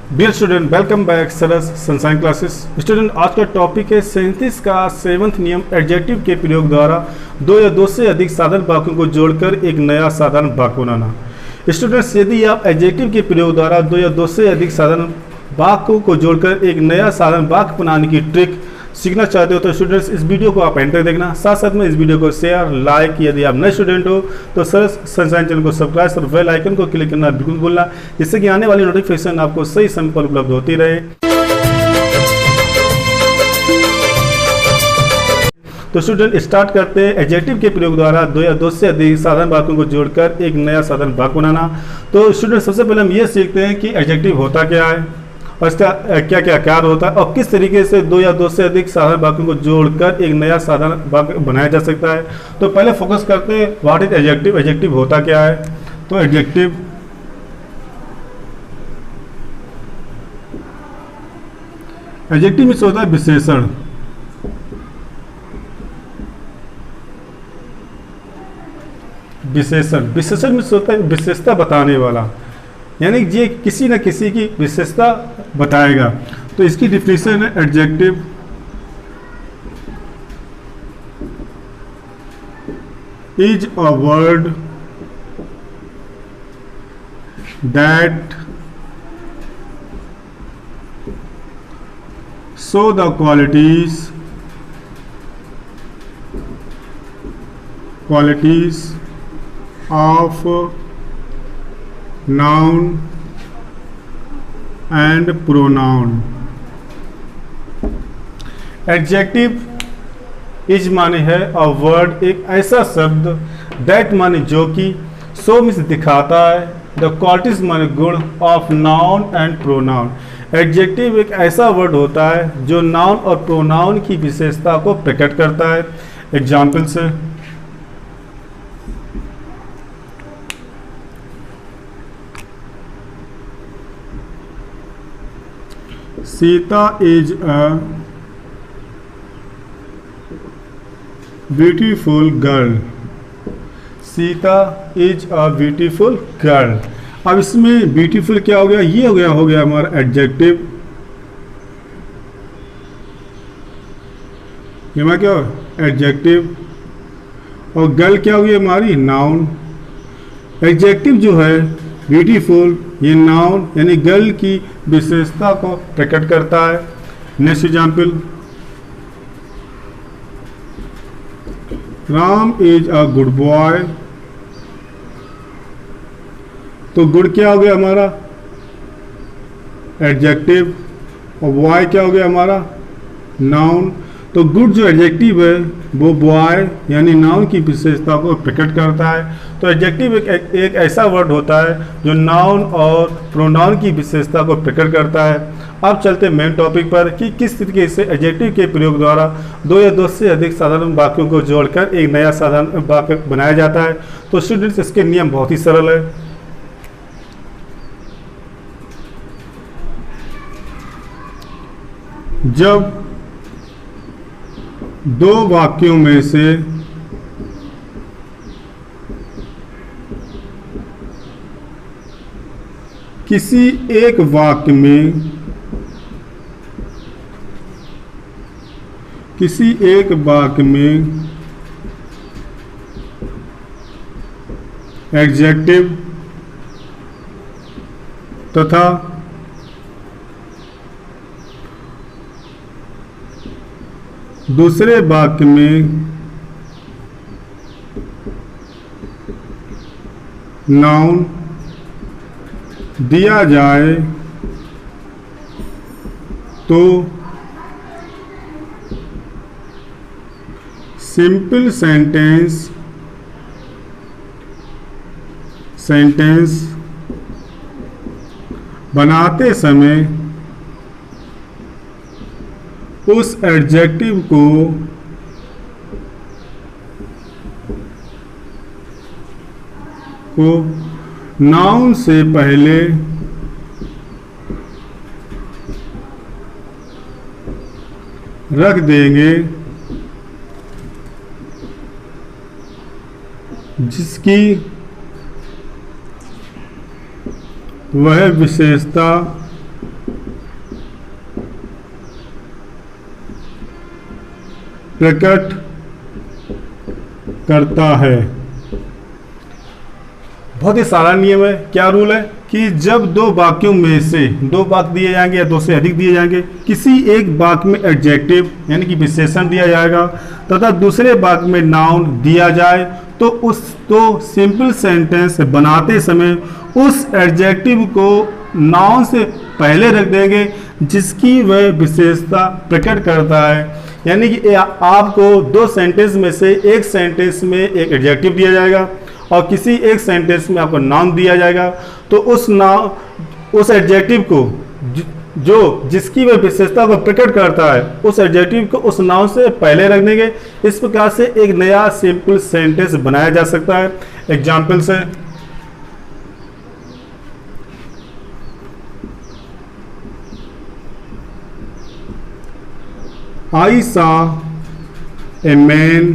Dear student, welcome back सरस sunshine classes. Student, आज का topic है 37 का 7th नियम, एडजेक्टिव के प्रयोग द्वारा दो या दो से अधिक साधारण वाक्यों को जोड़कर एक नया साधारण वाक्य बनाना। स्टूडेंट्स, यदि आप एडजेक्टिव के प्रयोग द्वारा दो या दो से अधिक साधारण वाक्यों को जोड़कर एक नया साधारण वाक्य बनाने की ट्रिक सीखना चाहते हो तो स्टूडेंट्स इस वीडियो को आप एंड तक देखना। साथ साथ में इस वीडियो को शेयर, लाइक, यदि आप नए स्टूडेंट हो तो सरस सनसाइन चैनल को सब्सक्राइब और बेल आइकन को क्लिक करना बिल्कुल भूलना, जिससे कि आने वाली नोटिफिकेशन आपको सही समय पर उपलब्ध होती रहे। तो स्टूडेंट, स्टार्ट करते हैं। एडजेक्टिव के प्रयोग द्वारा दो या दो से अधिक साधारण वाक्यों को जोड़कर एक नया साधारण वाक्य बनाना। तो स्टूडेंट, सबसे पहले हम ये सीखते हैं कि एडजेक्टिव होता क्या है और इसका क्या क्या कार्य होता है और किस तरीके से दो या दो से अधिक साधारण वाक्यों को जोड़कर एक नया साधारण वाक्य बनाया जा सकता है। तो पहले फोकस करते हैं व्हाट इज एडजेक्टिव। एडजेक्टिव होता क्या है? तो एडजेक्टिव मीन्स होता है विशेषण। विशेषण मीन्स होता है विशेषता बताने वाला, यानी ये किसी न किसी की विशेषता बताएगा। तो इसकी डिफिनेशन है adjective is a word that show the qualities of noun and pronoun। Adjective is माने है अ वर्ड, एक ऐसा शब्द, दैट माने जो कि, शो मीन्स दिखाता है, द क्वालिटीज माने गुण, of noun and pronoun. Adjective एक ऐसा वर्ड होता है जो नाउन और प्रोनाउन की विशेषता को प्रकट करता है। एग्जाम्पल से Sita is a beautiful girl. Sita is a beautiful girl. अब इसमें ब्यूटीफुल क्या हो गया? ये हो गया हमारा एडजेक्टिव। ये क्या हो? एडजेक्टिव। और गर्ल क्या हो गई हमारी? नाउन। एडजेक्टिव जो है ब्यूटीफुल, ये नाउन यानी गर्ल की विशेषता को प्रकट करता है। Next example, Ram is a good boy. तो गुड क्या हो गया हमारा? एडजेक्टिव। और बॉय क्या हो गया हमारा? नाउन। तो गुड जो एडजेक्टिव है वो बॉय यानी नाउन की विशेषता को प्रकट करता है। तो एडजेक्टिव एक ऐसा वर्ड होता है जो नाउन और प्रोनाउन की विशेषता को प्रकट करता है। अब चलते हैं मेन टॉपिक पर कि किस तरीके से एडजेक्टिव के प्रयोग द्वारा दो या दो से अधिक साधारण वाक्यों को जोड़कर एक नया साधारण वाक्य बनाया जाता है। तो स्टूडेंट्स, इसके नियम बहुत ही सरल है। जब दो वाक्यों में से किसी एक वाक्य में एडजेक्टिव तथा दूसरे वाक्य में नाउन दिया जाए तो सिंपल सेंटेंस बनाते समय उस एडजेक्टिव को नाउन से पहले रख देंगे जिसकी वह विशेषता प्रकट करता है। बहुत ही साधारण नियम है। क्या रूल है कि जब दो वाक्यों में से दो वाक्य दिए जाएंगे या दो से अधिक दिए जाएंगे, किसी एक वाक्य में एडजेक्टिव यानी कि विशेषण दिया जाएगा तथा दूसरे वाक्य में नाउन दिया जाए तो सिंपल सेंटेंस बनाते समय उस एडजेक्टिव को नाउन से पहले रख देंगे जिसकी वह विशेषता प्रकट करता है। यानी कि आपको दो सेंटेंस में से एक सेंटेंस में एक एडजेक्टिव दिया जाएगा और किसी एक सेंटेंस में आपको नाउन दिया जाएगा, तो उस एडजेक्टिव को जो जिसकी वह विशेषता को प्रकट करता है उस एडजेक्टिव को उस नाउन से पहले रख देंगे। इस प्रकार से एक नया सिंपल सेंटेंस बनाया जा सकता है। एग्जाम्पल से I saw a man,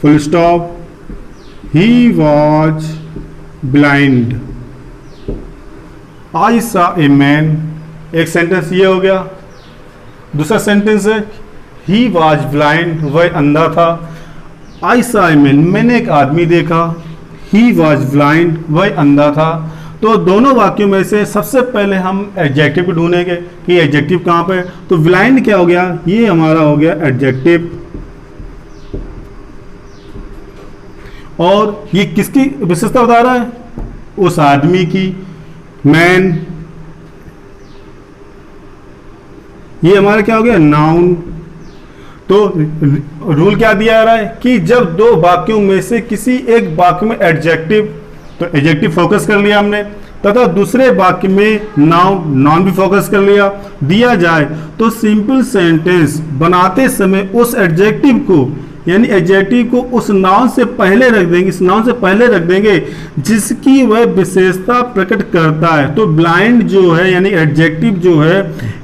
full stop, he was blind. I saw a man, एक सेंटेंस ये हो गया। दूसरा सेंटेंस है he was blind, वह अंधा था। I saw a man, मैंने एक आदमी देखा। he was blind, वह अंधा था। तो दोनों वाक्यों में से सबसे पहले हम एडजेक्टिव को ढूंढेंगे कि एडजेक्टिव कहाँ पे है। तो ब्लाइंड क्या हो गया, ये हमारा हो गया एडजेक्टिव। और ये किसकी विशेषता बता रहा है, उस आदमी की। मैन, ये हमारा क्या हो गया, नाउन। तो रूल क्या दिया जा रहा है कि जब दो वाक्यों में से किसी एक वाक्य में एडजेक्टिव, तो एडजेक्टिव फोकस कर लिया हमने, तथा दूसरे वाक्य में नाउन भी फोकस कर लिया, दिया जाए तो सिंपल सेंटेंस बनाते समय उस एडजेक्टिव को यानी एडजेक्टिव को उस नाउन से पहले रख देंगे, इस नाउन से पहले रख देंगे जिसकी वह विशेषता प्रकट करता है। तो ब्लाइंड जो है यानी एडजेक्टिव जो है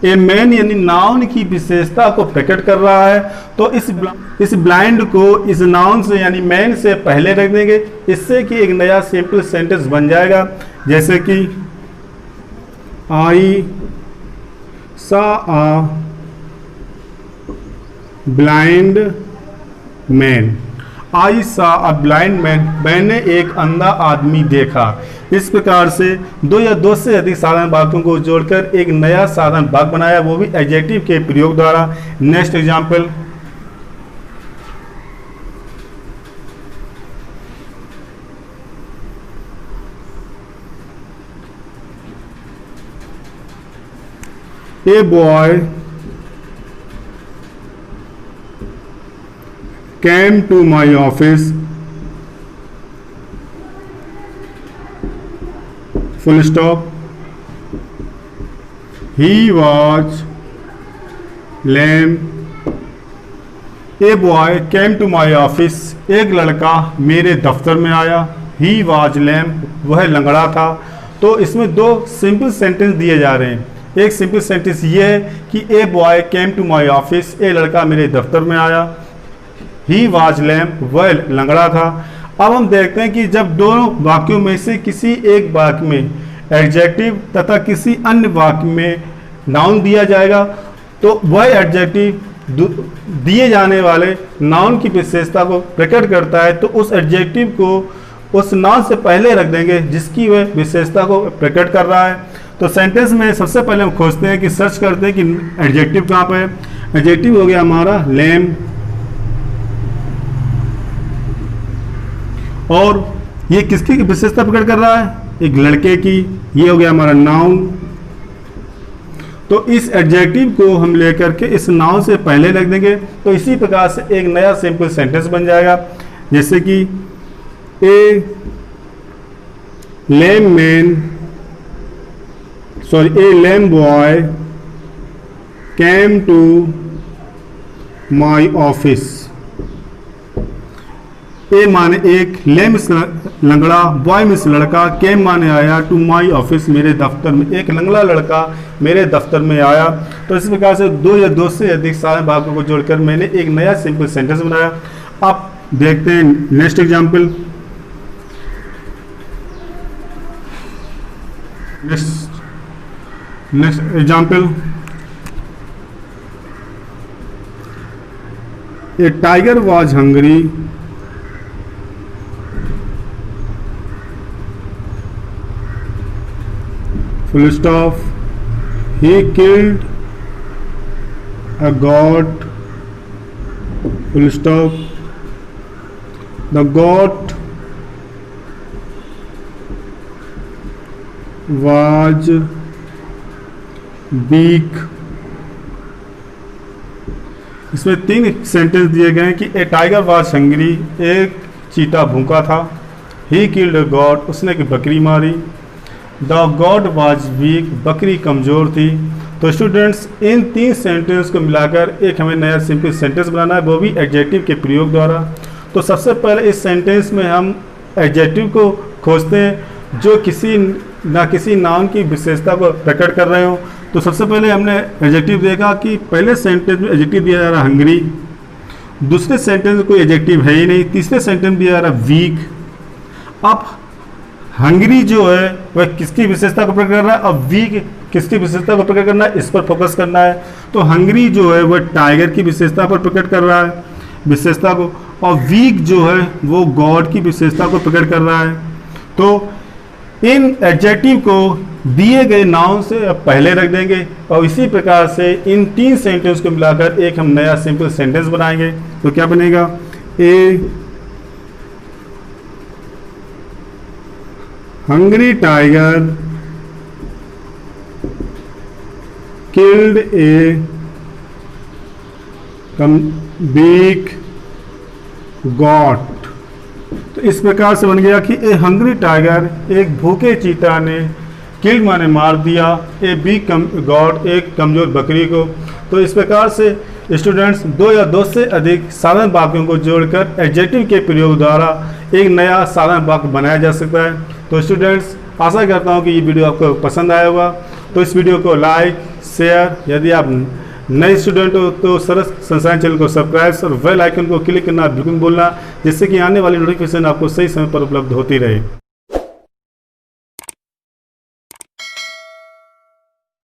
ए मैन यानी नाउन की विशेषता को प्रकट कर रहा है। तो इस ब्लाइंड को इस नाउन से यानी मैन से पहले रख देंगे, इससे कि एक नया सिंपल सेंटेंस बन जाएगा। जैसे कि आई सा आ ब्लाइंड मैन, आई सा अ ब्लाइंड मैन, मैंने एक अंधा आदमी देखा। इस प्रकार से दो या दो से अधिक साधारण वाक्यों को जोड़कर एक नया साधारण वाक्य बनाया, वो भी एडजेक्टिव के प्रयोग द्वारा। Next example, a boy came to my office, full stop, he was lame। A boy came to my office, एक लड़का मेरे दफ्तर में आया। he was lame, वह लंगड़ा था। तो इसमें दो सिंपल सेंटेंस दिए जा रहे हैं। एक सिंपल सेंटेंस ये है कि a boy came to my office, एक लड़का मेरे दफ्तर में आया। ही वाज लैम, वह लंगड़ा था। अब हम देखते हैं कि जब दोनों वाक्यों में से किसी एक वाक्य में एडजेक्टिव तथा किसी अन्य वाक्य में नाउन दिया जाएगा तो वह एडजेक्टिव दिए जाने वाले नाउन की विशेषता को प्रकट करता है। तो उस एडजेक्टिव को उस नाउन से पहले रख देंगे जिसकी वह विशेषता को प्रकट कर रहा है। तो सेंटेंस में सबसे पहले हम खोजते हैं कि सर्च करते हैं कि एडजेक्टिव कहाँ पे है। एडजेक्टिव हो गया हमारा लैम, और ये किसकी विशेषता प्रकट कर रहा है, एक लड़के की। ये हो गया हमारा नाउन। तो इस एडजेक्टिव को हम लेकर के इस नाउन से पहले रख देंगे तो इसी प्रकार से एक नया सिंपल सेंटेंस बन जाएगा। जैसे कि a lamb man, sorry a lamb boy came to my office. A माने एक, लैम लंगड़ा, बॉय मीन्स लड़का, केम माने आया, टू माई ऑफिस मेरे दफ्तर में, एक लंगड़ा लड़का मेरे दफ्तर में आया। तो इस प्रकार से दो या दो से अधिक सारे वाक्यों को जोड़कर मैंने एक नया सिंपल सेंटेंस बनाया। आप देखते हैं next example. Next example, A tiger was hungry full stop he killed a goat full stop the goat was weak। इसमें 3 सेंटेंस दिए गए हैं कि ए टाइगर वाज हंग्री, एक चीता भूखा था। ही किल्ड अ गॉट, उसने एक बकरी मारी। द गॉड वाज वीक, बकरी कमज़ोर थी। तो स्टूडेंट्स इन 3 सेंटेंस को मिलाकर एक हमें नया सिंपल सेंटेंस बनाना है, वो भी एडजेक्टिव के प्रयोग द्वारा। तो सबसे पहले इस सेंटेंस में हम एडजेक्टिव को खोजते हैं जो किसी नाउन की विशेषता को प्रकट कर रहे हो। तो सबसे पहले हमने एडजेक्टिव देखा कि पहले सेंटेंस में एडजेक्टिव दिया जा रहा है हंग्री, दूसरे सेंटेंस में कोई एडजेक्टिव है ही नहीं, तीसरे सेंटेंस में दिया जा रहा है वीक। अब हंग्री जो है वह किसकी विशेषता को प्रकट कर रहा है, अब वीक किसकी विशेषता को प्रकट करना है, इस पर फोकस करना है। तो हंग्री जो है वह टाइगर की विशेषता पर प्रकट कर रहा है विशेषता को, और वीक जो है वो गॉड की विशेषता को प्रकट कर रहा है। तो इन एडजेक्टिव को दिए गए नाउन से अब पहले रख देंगे और इसी प्रकार से इन 3 सेंटेंस को मिलाकर एक हम नया सिंपल सेंटेंस बनाएंगे। तो क्या बनेगा, a hungry tiger killed a big goat. तो इस प्रकार से बन गया कि ए हंग्री टाइगर, एक भूखे चीता ने, किल्ड माने मार दिया, ए बिग गॉट, एक कमजोर बकरी को। तो इस प्रकार से स्टूडेंट्स 2 या 2 से अधिक साधारण वाक्यों को जोड़कर एडजेक्टिव के प्रयोग द्वारा एक नया साधारण वाक्य बनाया जा सकता है। तो स्टूडेंट्स आशा करता हूँ कि ये वीडियो आपको पसंद आया होगा। तो इस वीडियो को लाइक शेयर, यदि आप नए स्टूडेंट हो तो सरस संसाइन चैनल को सब्सक्राइब और बेल आइकन को क्लिक करना बिल्कुल भूलना, जिससे कि आने वाली नोटिफिकेशन आपको सही समय पर उपलब्ध होती रहे।